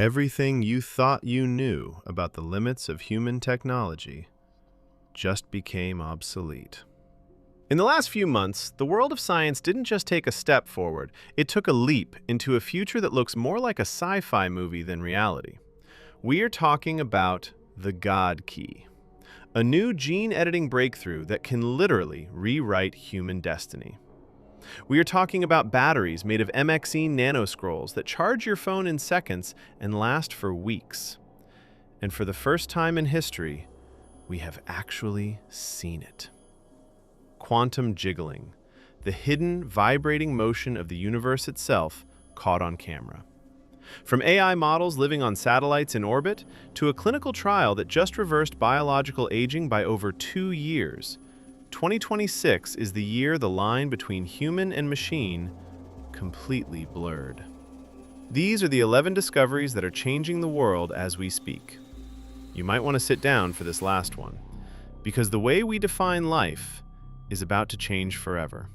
Everything you thought you knew about the limits of human technology just became obsolete. In the last few months, the world of science didn't just take a step forward, it took a leap into a future that looks more like a sci-fi movie than reality. We are talking about the God Key, a new gene-editing breakthrough that can literally rewrite human destiny. We are talking about batteries made of MXE nanoscrolls that charge your phone in seconds and last for weeks. And for the first time in history, we have actually seen it. Quantum jiggling, the hidden, vibrating motion of the universe itself caught on camera. From AI models living on satellites in orbit to a clinical trial that just reversed biological aging by over 2 years, 2026 is the year the line between human and machine completely blurred. These are the 11 discoveries that are changing the world as we speak. You might want to sit down for this last one, because the way we define life is about to change forever.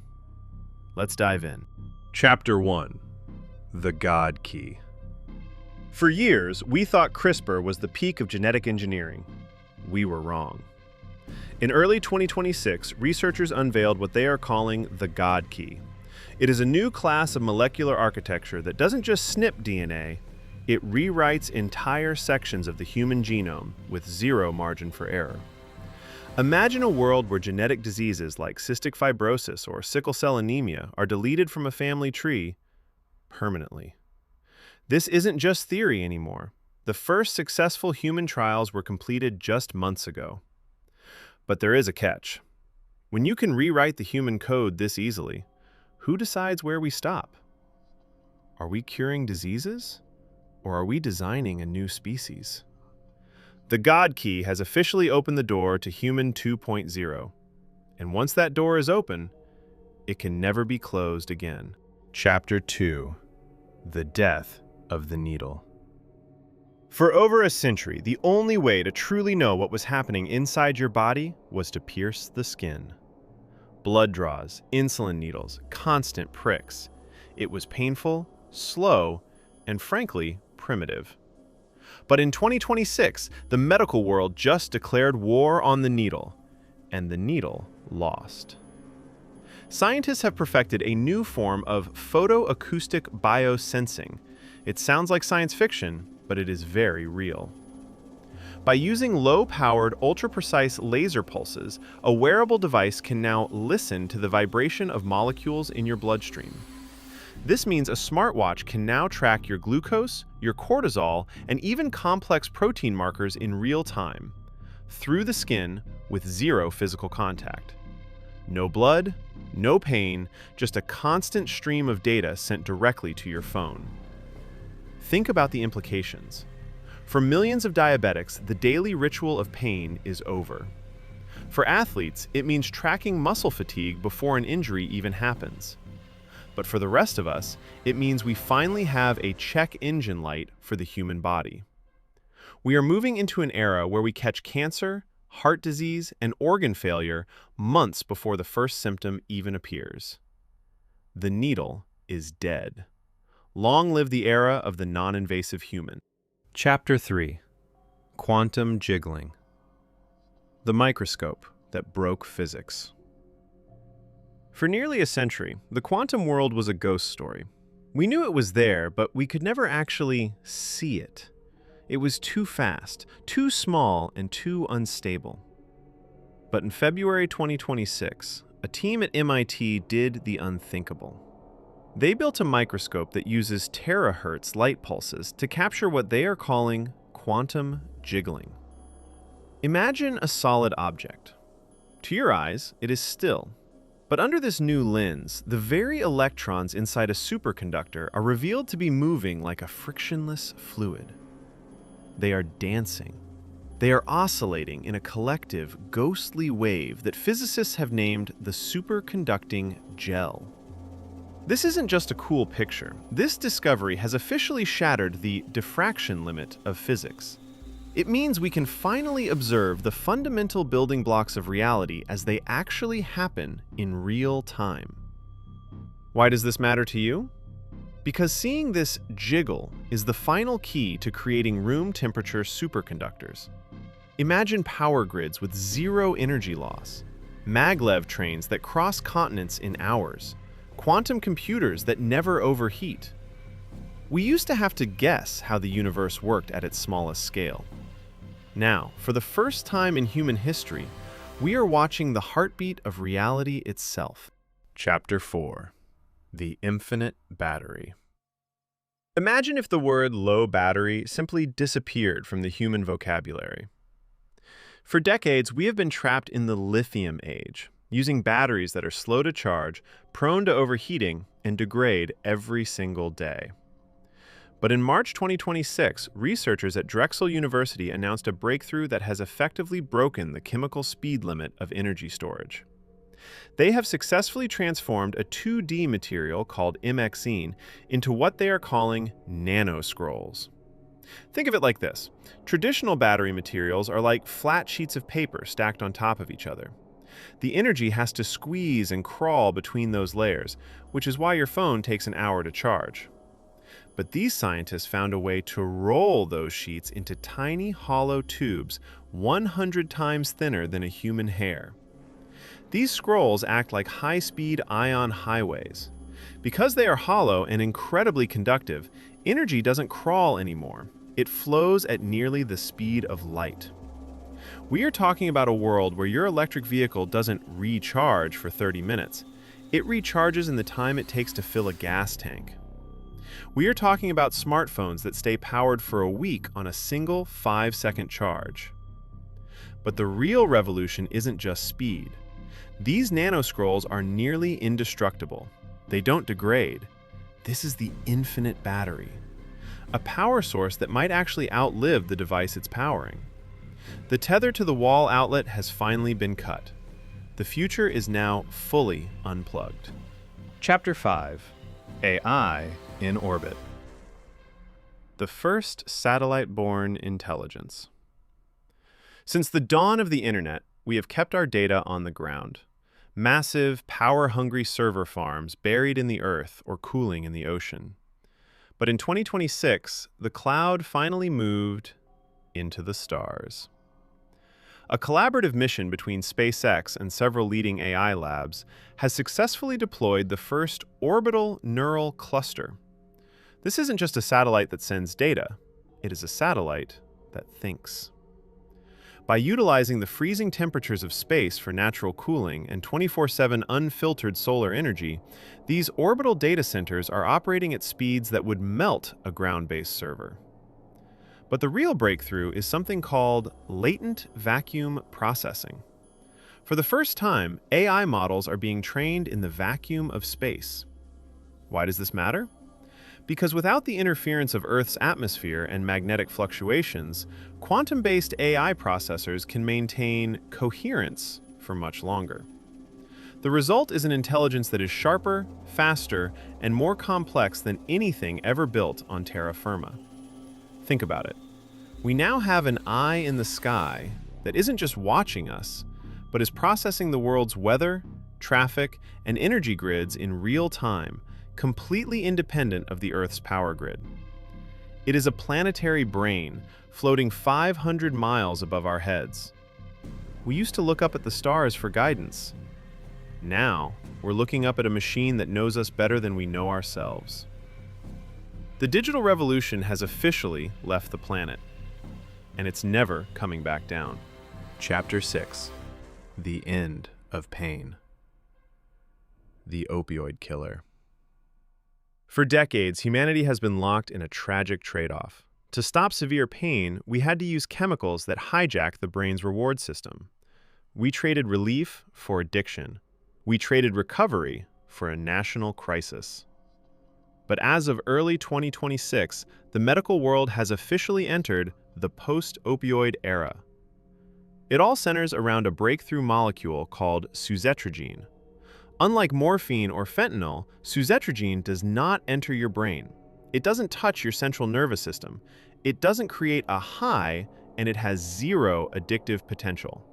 Let's dive in. Chapter 1. The God Key. For years, we thought CRISPR was the peak of genetic engineering. We were wrong. In early 2026, researchers unveiled what they are calling the God Key. It is a new class of molecular architecture that doesn't just snip DNA, it rewrites entire sections of the human genome with zero margin for error. Imagine a world where genetic diseases like cystic fibrosis or sickle cell anemia are deleted from a family tree permanently. This isn't just theory anymore. The first successful human trials were completed just months ago. But there is a catch. When you can rewrite the human code this easily, who decides where we stop? Are we curing diseases? Or are we designing a new species? The God Key has officially opened the door to Human 2.0. And once that door is open, it can never be closed again. Chapter 2. The Death of the Needle. For over a century, the only way to truly know what was happening inside your body was to pierce the skin. Blood draws, insulin needles, constant pricks. It was painful, slow, and frankly, primitive. But in 2026, the medical world just declared war on the needle, and the needle lost. Scientists have perfected a new form of photo-acoustic biosensing. It sounds like science fiction, but it is very real. By using low-powered, ultra-precise laser pulses, a wearable device can now listen to the vibration of molecules in your bloodstream. This means a smartwatch can now track your glucose, your cortisol, and even complex protein markers in real time, through the skin with zero physical contact. No blood, no pain, just a constant stream of data sent directly to your phone. Think about the implications. For millions of diabetics, the daily ritual of pain is over. For athletes, it means tracking muscle fatigue before an injury even happens. But for the rest of us, it means we finally have a check engine light for the human body. We are moving into an era where we catch cancer, heart disease, and organ failure months before the first symptom even appears. The needle is dead. Long live the era of the non-invasive human. Chapter 3. Quantum jiggling. The microscope that broke physics. For nearly a century, the quantum world was a ghost story. We knew it was there, but we could never actually see it. It was too fast, too small, and too unstable. But in February 2026, a team at MIT did the unthinkable. They built a microscope that uses terahertz light pulses to capture what they are calling quantum jiggling. Imagine a solid object. To your eyes, it is still. But under this new lens, the very electrons inside a superconductor are revealed to be moving like a frictionless fluid. They are dancing. They are oscillating in a collective, ghostly wave that physicists have named the superconducting gel. This isn't just a cool picture. This discovery has officially shattered the diffraction limit of physics. It means we can finally observe the fundamental building blocks of reality as they actually happen in real time. Why does this matter to you? Because seeing this jiggle is the final key to creating room temperature superconductors. Imagine power grids with zero energy loss, maglev trains that cross continents in hours, quantum computers that never overheat. We used to have to guess how the universe worked at its smallest scale. Now, for the first time in human history, we are watching the heartbeat of reality itself. Chapter 4: The Infinite Battery. Imagine if the word low battery simply disappeared from the human vocabulary. For decades, we have been trapped in the lithium age, using batteries that are slow to charge, prone to overheating, and degrade every single day. But in March 2026, researchers at Drexel University announced a breakthrough that has effectively broken the chemical speed limit of energy storage. They have successfully transformed a 2D material called MXene into what they are calling nanoscrolls. Think of it like this. Traditional battery materials are like flat sheets of paper stacked on top of each other. The energy has to squeeze and crawl between those layers, which is why your phone takes an hour to charge. But these scientists found a way to roll those sheets into tiny hollow tubes 100 times thinner than a human hair. These scrolls act like high-speed ion highways. Because they are hollow and incredibly conductive, energy doesn't crawl anymore. It flows at nearly the speed of light. We are talking about a world where your electric vehicle doesn't recharge for 30 minutes. It recharges in the time it takes to fill a gas tank. We are talking about smartphones that stay powered for a week on a single 5-second charge. But the real revolution isn't just speed. These nanoscrolls are nearly indestructible. They don't degrade. This is the infinite battery, a power source that might actually outlive the device it's powering. The tether to the wall outlet has finally been cut. The future is now fully unplugged. Chapter 5: AI in Orbit. The first satellite-borne intelligence. Since the dawn of the internet, we have kept our data on the ground. Massive, power-hungry server farms buried in the earth or cooling in the ocean. But in 2026, the cloud finally moved into the stars. A collaborative mission between SpaceX and several leading AI labs has successfully deployed the first orbital neural cluster. This isn't just a satellite that sends data, it is a satellite that thinks. By utilizing the freezing temperatures of space for natural cooling and 24/7 unfiltered solar energy, these orbital data centers are operating at speeds that would melt a ground-based server. But the real breakthrough is something called latent vacuum processing. For the first time, AI models are being trained in the vacuum of space. Why does this matter? Because without the interference of Earth's atmosphere and magnetic fluctuations, quantum-based AI processors can maintain coherence for much longer. The result is an intelligence that is sharper, faster, and more complex than anything ever built on terra firma. Think about it. We now have an eye in the sky that isn't just watching us, but is processing the world's weather, traffic, and energy grids in real time, completely independent of the Earth's power grid. It is a planetary brain floating 500 miles above our heads. We used to look up at the stars for guidance. Now, we're looking up at a machine that knows us better than we know ourselves. The digital revolution has officially left the planet, and it's never coming back down. Chapter 6: The End of Pain. The Opioid Killer. For decades, humanity has been locked in a tragic trade-off. To stop severe pain, we had to use chemicals that hijack the brain's reward system. We traded relief for addiction. We traded recovery for a national crisis. But as of early 2026, the medical world has officially entered the post-opioid era. It all centers around a breakthrough molecule called Suzetrigine. Unlike morphine or fentanyl, Suzetrigine does not enter your brain. It doesn't touch your central nervous system. It doesn't create a high, and it has zero addictive potential.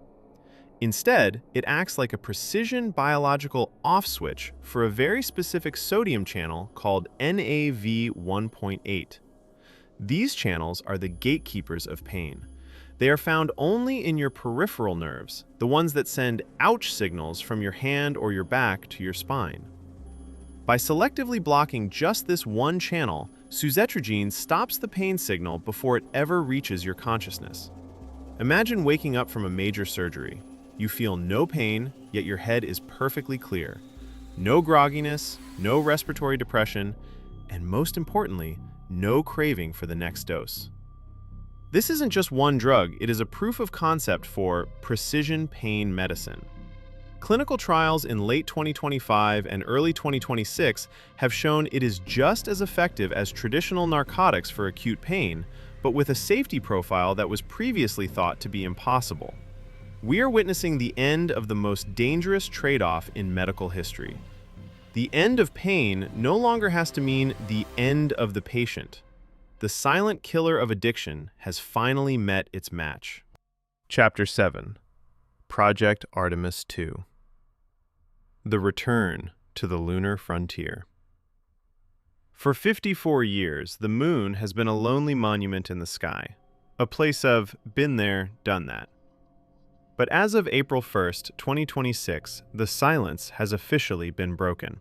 Instead, it acts like a precision biological off switch for a very specific sodium channel called NaV1.8. These channels are the gatekeepers of pain. They are found only in your peripheral nerves, the ones that send ouch signals from your hand or your back to your spine. By selectively blocking just this one channel, Suzetrigine stops the pain signal before it ever reaches your consciousness. Imagine waking up from a major surgery. You feel no pain, yet your head is perfectly clear. No grogginess, no respiratory depression, and most importantly, no craving for the next dose. This isn't just one drug, it is a proof of concept for precision pain medicine. Clinical trials in late 2025 and early 2026 have shown it is just as effective as traditional narcotics for acute pain, but with a safety profile that was previously thought to be impossible. We are witnessing the end of the most dangerous trade-off in medical history. The end of pain no longer has to mean the end of the patient. The silent killer of addiction has finally met its match. Chapter 7. Project Artemis II. The Return to the Lunar Frontier. For 54 years, the moon has been a lonely monument in the sky, a place of been there, done that. But as of April 1st, 2026, the silence has officially been broken.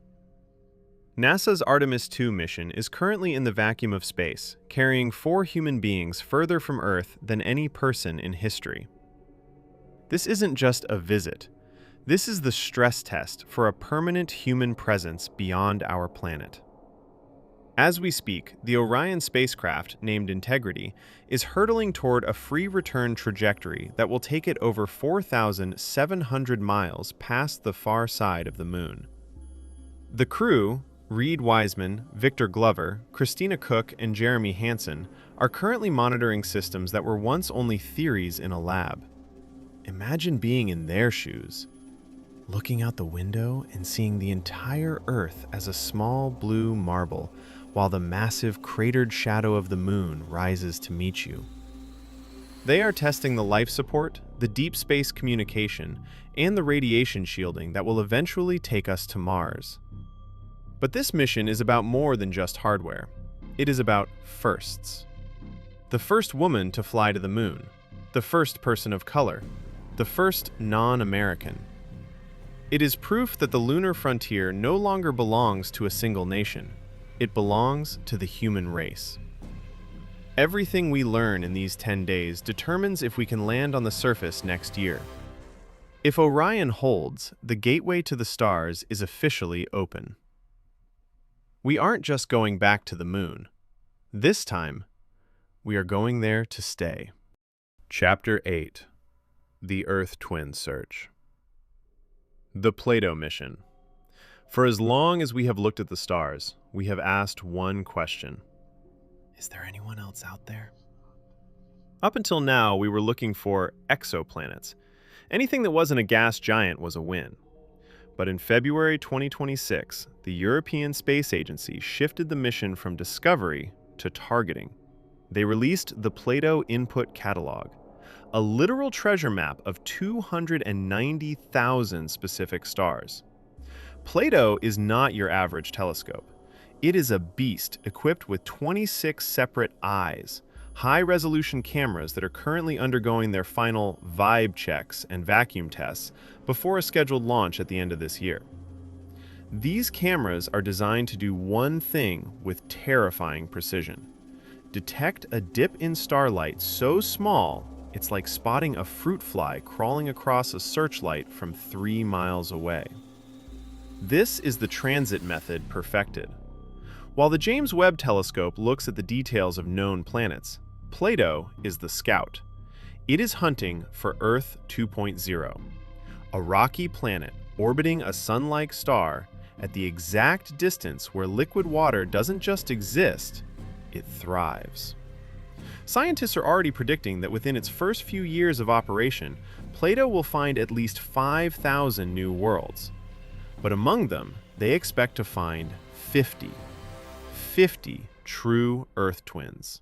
NASA's Artemis II mission is currently in the vacuum of space, carrying 4 human beings further from Earth than any person in history. This isn't just a visit. This is the stress test for a permanent human presence beyond our planet. As we speak, the Orion spacecraft, named Integrity, is hurtling toward a free return trajectory that will take it over 4,700 miles past the far side of the moon. The crew, Reed Wiseman, Victor Glover, Christina Cook, and Jeremy Hansen, are currently monitoring systems that were once only theories in a lab. Imagine being in their shoes, looking out the window and seeing the entire Earth as a small blue marble, while the massive cratered shadow of the moon rises to meet you. They are testing the life support, the deep space communication, and the radiation shielding that will eventually take us to Mars. But this mission is about more than just hardware. It is about firsts. The first woman to fly to the moon, the first person of color, the first non-American. It is proof that the lunar frontier no longer belongs to a single nation. It belongs to the human race. Everything we learn in these 10 days determines if we can land on the surface next year. If Orion holds, the gateway to the stars is officially open. We aren't just going back to the moon. This time, we are going there to stay. Chapter 8. The Earth Twin Search. The Plato Mission. For as long as we have looked at the stars, we have asked one question. Is there anyone else out there? Up until now, we were looking for exoplanets. Anything that wasn't a gas giant was a win. But in February 2026, the European Space Agency shifted the mission from discovery to targeting. They released the Plato Input Catalog, a literal treasure map of 290,000 specific stars. Plato is not your average telescope. It is a beast equipped with 26 separate eyes, high-resolution cameras that are currently undergoing their final vibe checks and vacuum tests before a scheduled launch at the end of this year. These cameras are designed to do one thing with terrifying precision: detect a dip in starlight so small it's like spotting a fruit fly crawling across a searchlight from 3 miles away. This is the transit method perfected. While the James Webb Telescope looks at the details of known planets, Plato is the scout. It is hunting for Earth 2.0, a rocky planet orbiting a sun-like star at the exact distance where liquid water doesn't just exist, it thrives. Scientists are already predicting that within its first few years of operation, Plato will find at least 5,000 new worlds. But among them, they expect to find 50 true Earth twins.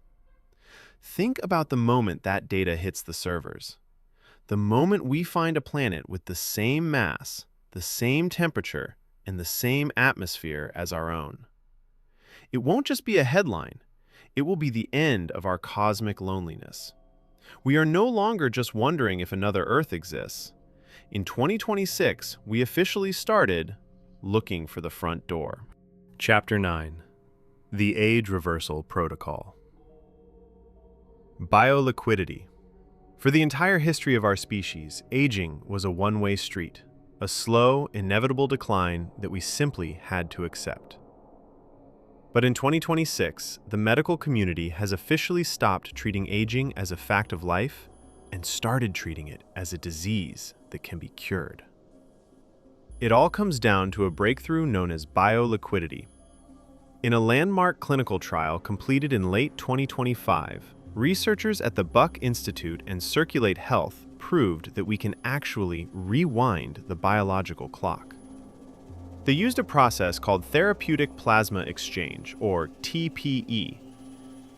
Think about the moment that data hits the servers. The moment we find a planet with the same mass, the same temperature, and the same atmosphere as our own. It won't just be a headline, it will be the end of our cosmic loneliness. We are no longer just wondering if another Earth exists. In 2026, we officially started looking for the front door. Chapter 9. The Age Reversal Protocol. Bioliquidity. For the entire history of our species, aging was a one-way street, a slow, inevitable decline that we simply had to accept. But in 2026, the medical community has officially stopped treating aging as a fact of life and started treating it as a disease that can be cured. It all comes down to a breakthrough known as bioliquidity. In a landmark clinical trial completed in late 2025, researchers at the Buck Institute and Circulate Health proved that we can actually rewind the biological clock. They used a process called therapeutic plasma exchange, or TPE.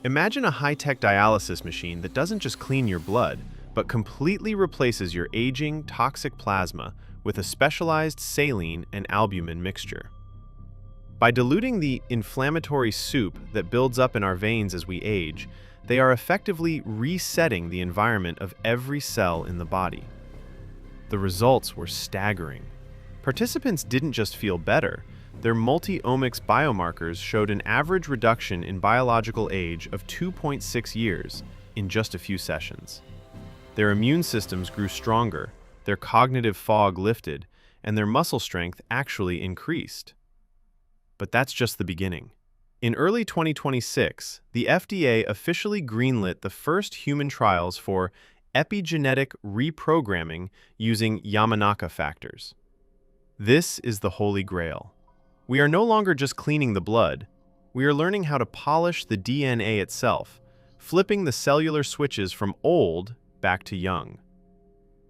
Imagine a high-tech dialysis machine that doesn't just clean your blood, but completely replaces your aging, toxic plasma with a specialized saline and albumin mixture. By diluting the inflammatory soup that builds up in our veins as we age, they are effectively resetting the environment of every cell in the body. The results were staggering. Participants didn't just feel better, their multi-omics biomarkers showed an average reduction in biological age of 2.6 years in just a few sessions. Their immune systems grew stronger, their cognitive fog lifted, and their muscle strength actually increased. But that's just the beginning. In early 2026, the FDA officially greenlit the first human trials for epigenetic reprogramming using Yamanaka factors. This is the Holy Grail. We are no longer just cleaning the blood, we are learning how to polish the DNA itself, flipping the cellular switches from old back to young.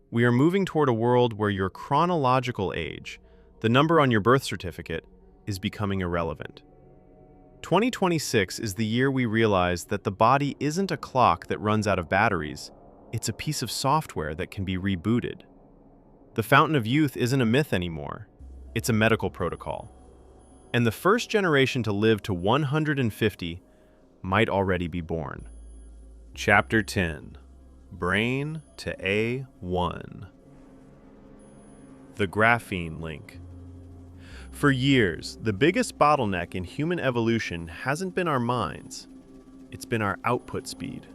We are moving toward a world where your chronological age, the number on your birth certificate, is becoming irrelevant. 2026 is the year we realize that the body isn't a clock that runs out of batteries, it's a piece of software that can be rebooted. The fountain of youth isn't a myth anymore, it's a medical protocol. And the first generation to live to 150 might already be born. Chapter 10. Brain to A1. The graphene link. For years, the biggest bottleneck in human evolution hasn't been our minds, it's been our output speed.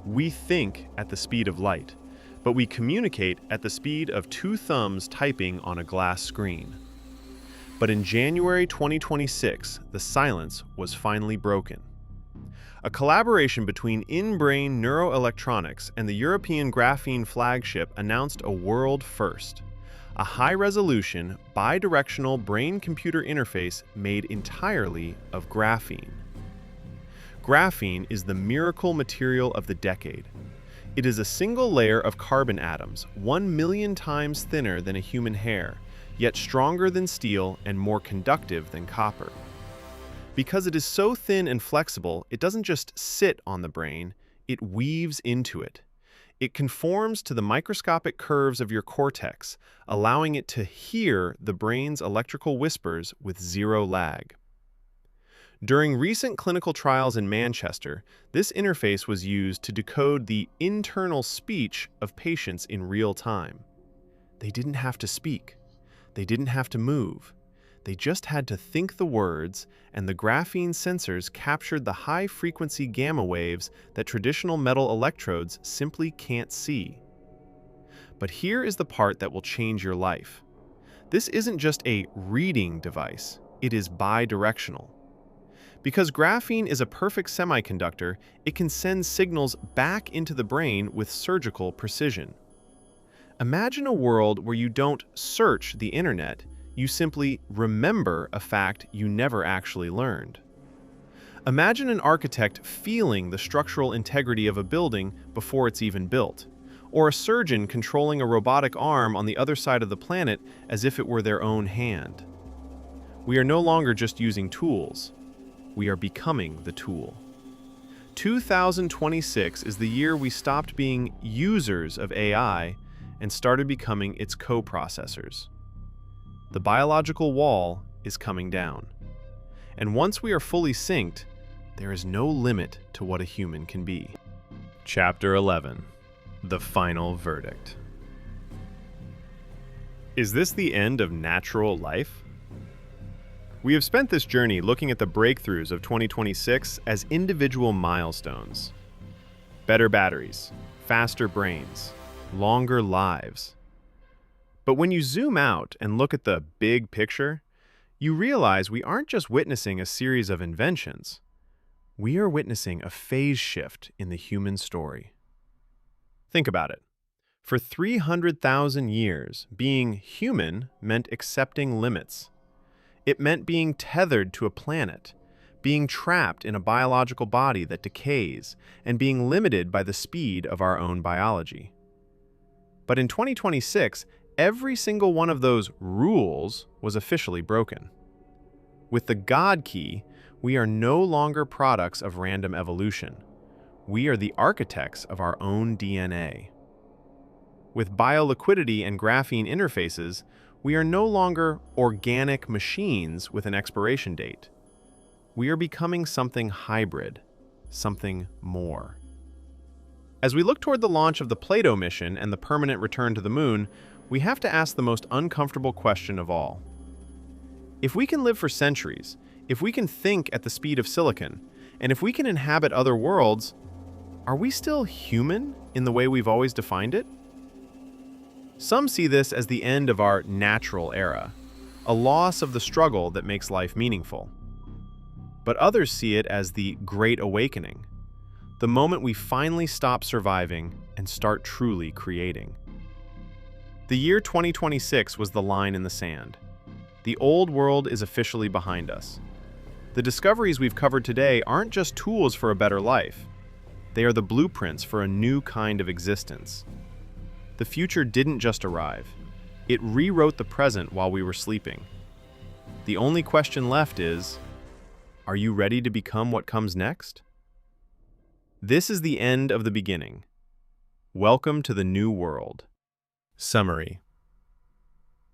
We think at the speed of light, but we communicate at the speed of 2 thumbs typing on a glass screen. But in January 2026, the silence was finally broken. A collaboration between in-brain neuroelectronics and the European graphene flagship announced a world first. A high-resolution, bidirectional brain-computer interface made entirely of graphene. Graphene is the miracle material of the decade. It is a single layer of carbon atoms, 1 million times thinner than a human hair, yet stronger than steel and more conductive than copper. Because it is so thin and flexible, it doesn't just sit on the brain, it weaves into it. It conforms to the microscopic curves of your cortex, allowing it to hear the brain's electrical whispers with zero lag. During recent clinical trials in Manchester, this interface was used to decode the internal speech of patients in real time. They didn't have to speak. They didn't have to move. They just had to think the words, and the graphene sensors captured the high-frequency gamma waves that traditional metal electrodes simply can't see. But here is the part that will change your life. This isn't just a reading device, it is bidirectional. Because graphene is a perfect semiconductor, it can send signals back into the brain with surgical precision. Imagine a world where you don't search the internet, you simply remember a fact you never actually learned. Imagine an architect feeling the structural integrity of a building before it's even built, or a surgeon controlling a robotic arm on the other side of the planet as if it were their own hand. We are no longer just using tools. We are becoming the tool. 2026 is the year we stopped being users of AI and started becoming its co-processors. The biological wall is coming down. And once we are fully synced, there is no limit to what a human can be. Chapter 11. The Final Verdict. Is this the end of natural life? We have spent this journey looking at the breakthroughs of 2026 as individual milestones. Better batteries, faster brains, longer lives. But when you zoom out and look at the big picture, you realize we aren't just witnessing a series of inventions. We are witnessing a phase shift in the human story. Think about it. For 300,000 years, being human meant accepting limits. It meant being tethered to a planet, being trapped in a biological body that decays, and being limited by the speed of our own biology. But in 2026, every single one of those rules was officially broken. With the God key, we are no longer products of random evolution. We are the architects of our own DNA. With bioliquidity and graphene interfaces, we are no longer organic machines with an expiration date. We are becoming something hybrid, something more. As we look toward the launch of the Plato mission and the permanent return to the moon, we have to ask the most uncomfortable question of all. If we can live for centuries, if we can think at the speed of silicon, and if we can inhabit other worlds, are we still human in the way we've always defined it? Some see this as the end of our natural era, a loss of the struggle that makes life meaningful. But others see it as the Great Awakening, the moment we finally stop surviving and start truly creating. The year 2026 was the line in the sand. The old world is officially behind us. The discoveries we've covered today aren't just tools for a better life. They are the blueprints for a new kind of existence. The future didn't just arrive. It rewrote the present while we were sleeping. The only question left is, are you ready to become what comes next? This is the end of the beginning. Welcome to the new world. Summary.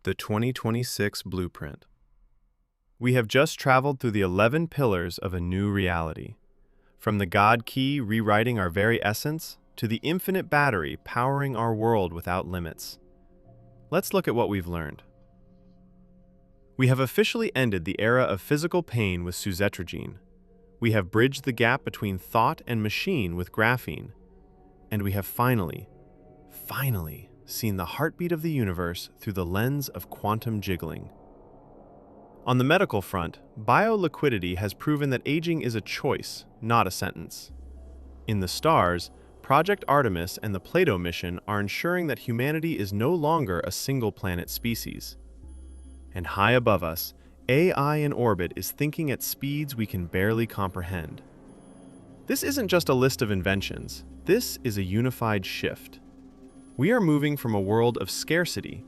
The 2026 Blueprint. We have just traveled through the 11 pillars of a new reality. From the God key rewriting our very essence, to the infinite battery powering our world without limits. Let's look at what we've learned. We have officially ended the era of physical pain with Suzetrigine. We have bridged the gap between thought and machine with graphene. And we have finally seen the heartbeat of the universe through the lens of quantum jiggling. On the medical front, bioliquidity has proven that aging is a choice, not a sentence. In the stars, Project Artemis and the Plato mission are ensuring that humanity is no longer a single-planet species. And high above us, AI in orbit is thinking at speeds we can barely comprehend. This isn't just a list of inventions. This is a unified shift. We are moving from a world of scarcity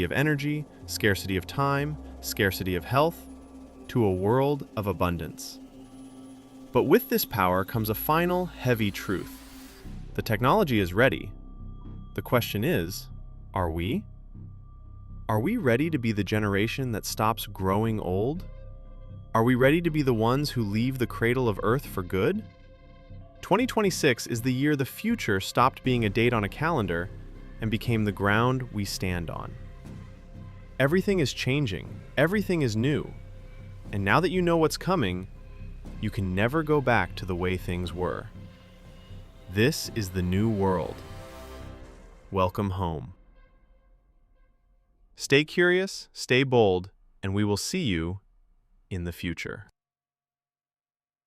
of energy, scarcity of time, scarcity of health, to a world of abundance. But with this power comes a final, heavy truth. The technology is ready. The question is, are we? Are we ready to be the generation that stops growing old? Are we ready to be the ones who leave the cradle of Earth for good? 2026 is the year the future stopped being a date on a calendar and became the ground we stand on. Everything is changing. Everything is new. And now that you know what's coming, you can never go back to the way things were. This is the new world. Welcome home. Stay curious, stay bold, and we will see you in the future.